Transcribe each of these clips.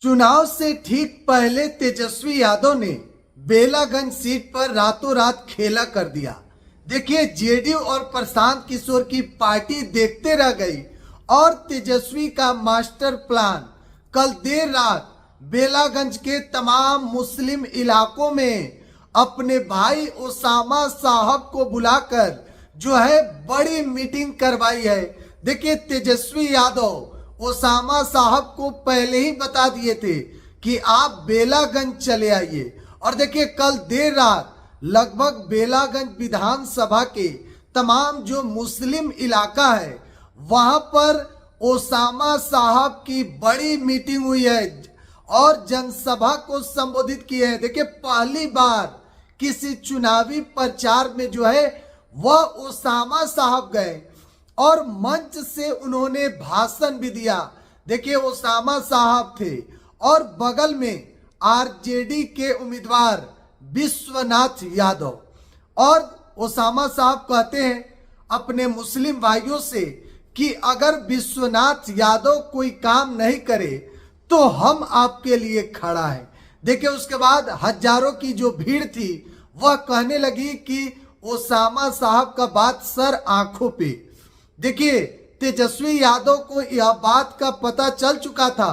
चुनाव से ठीक पहले तेजस्वी यादव ने बेलागंज सीट पर रातों रात खेला कर दिया। देखिए, जेडीयू और प्रशांत किशोर की पार्टी देखते रह गई और तेजस्वी का मास्टर प्लान कल देर रात बेलागंज के तमाम मुस्लिम इलाकों में अपने भाई ओसामा साहब को बुलाकर जो है बड़ी मीटिंग करवाई है। देखिए, तेजस्वी यादव ओसामा साहब को पहले ही बता दिए थे कि आप बेलागंज चले आइए। और देखिए, कल देर रात लगभग बेलागंज विधानसभा के तमाम जो मुस्लिम इलाका है वहां पर ओसामा साहब की बड़ी मीटिंग हुई है और जनसभा को संबोधित किए हैं। देखिए, पहली बार किसी चुनावी प्रचार में जो है वह ओसामा साहब गए और मंच से उन्होंने भाषण भी दिया। देखिए, ओसामा साहब थे और बगल में आरजेडी के उम्मीदवार विश्वनाथ यादव। और ओसामा साहब कहते हैं अपने मुस्लिम भाइयों से कि अगर विश्वनाथ यादव कोई काम नहीं करे तो हम आपके लिए खड़ा है। देखिए, उसके बाद हजारों की जो भीड़ थी वह कहने लगी कि ओसामा साहब का बात सर आंखों पे। देखिए, तेजस्वी यादव को यह बात का पता चल चुका था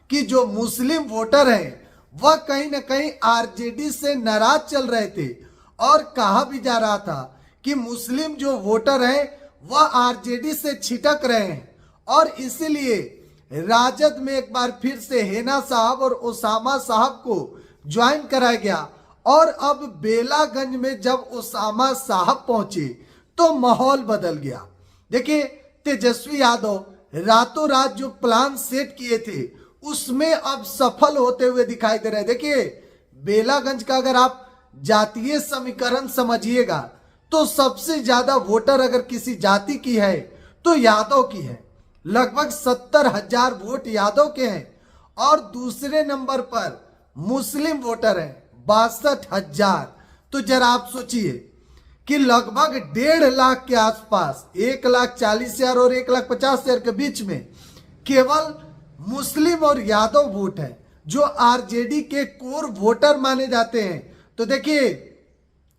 कि जो मुस्लिम वोटर हैं वह कहीं ना कहीं आरजेडी से नाराज चल रहे थे और कहा भी जा रहा था कि मुस्लिम जो वोटर हैं वह आरजेडी से छिटक रहे हैं और इसीलिए राजद में एक बार फिर से हेना साहब और ओसामा साहब को ज्वाइन कराया गया। और अब बेलागंज में जब ओसामा साहब पहुंचे तो माहौल बदल गया। देखिए, तेजस्वी यादव रातों रात जो प्लान सेट किए थे उसमें अब सफल होते हुए दिखाई दे रहे हैं। देखिए, बेलागंज का अगर आप जातीय समीकरण समझिएगा तो सबसे ज्यादा वोटर अगर किसी जाति की है तो यादव की है। लगभग 70,000 वोट यादव के हैं और दूसरे नंबर पर मुस्लिम वोटर हैं 62,000। तो जरा आप सोचिए कि लगभग 1.5 लाख के आसपास 1,40,000 और 1,50,000 के बीच में केवल मुस्लिम और यादव वोट है जो आरजेडी के कोर वोटर माने जाते हैं। तो देखिए,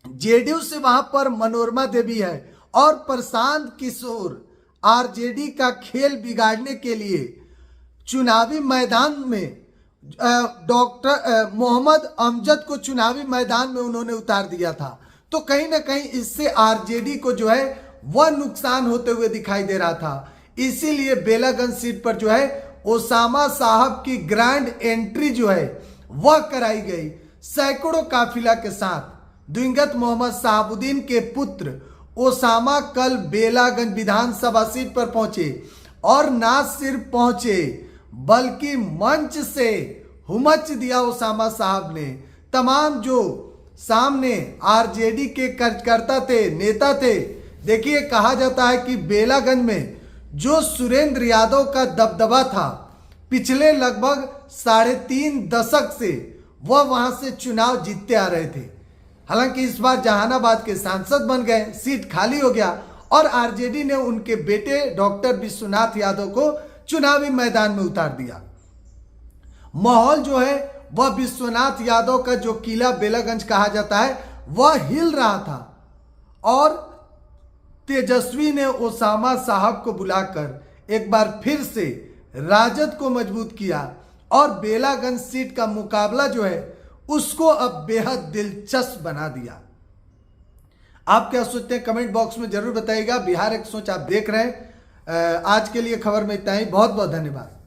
जेडीयू से वहां पर मनोरमा देवी है और प्रशांत किशोर आरजेडी का खेल बिगाड़ने के लिए चुनावी मैदान में डॉक्टर मोहम्मद अमजद को चुनावी मैदान में उन्होंने उतार दिया था। तो कहीं ना कहीं इससे आरजेडी को जो है वह नुकसान होते हुए दिखाई दे रहा था। इसीलिए बेलागंज सीट पर जो है ओसामा साहब की ग्रैंड एंट्री जो है वह कराई गई सैकड़ों काफिला के साथ। दिवंगत मोहम्मद साहबुद्दीन के पुत्र ओसामा कल बेलागंज विधानसभा सीट पर पहुंचे और ना सिर्फ पहुंचे बल्कि मंच से हुमच दिया ओसामा साहब ने। तमाम जो सामने आरजेडी के कार्यकर्ता थे, नेता थे, देखिए, कहा जाता है कि बेलागंज में जो सुरेंद्र यादव का दबदबा था पिछले लगभग 3.5 दशक से वह वहां से चुनाव जीतते आ रहे थे। हालांकि इस बार जहानाबाद के सांसद बन गए, सीट खाली हो गया और आरजेडी ने उनके बेटे डॉक्टर विश्वनाथ यादव को चुनावी मैदान में उतार दिया। माहौल जो है वह विश्वनाथ यादव का जो किला बेलागंज कहा जाता है वह हिल रहा था और तेजस्वी ने ओसामा साहब को बुलाकर एक बार फिर से राजद को मजबूत किया और बेलागंज सीट का मुकाबला जो है उसको अब बेहद दिलचस्प बना दिया। आप क्या सोचते हैं कमेंट बॉक्स में जरूर बताइएगा। बिहार एक सोच आप देख रहे हैं। आज के लिए खबर में इतना ही। बहुत बहुत धन्यवाद।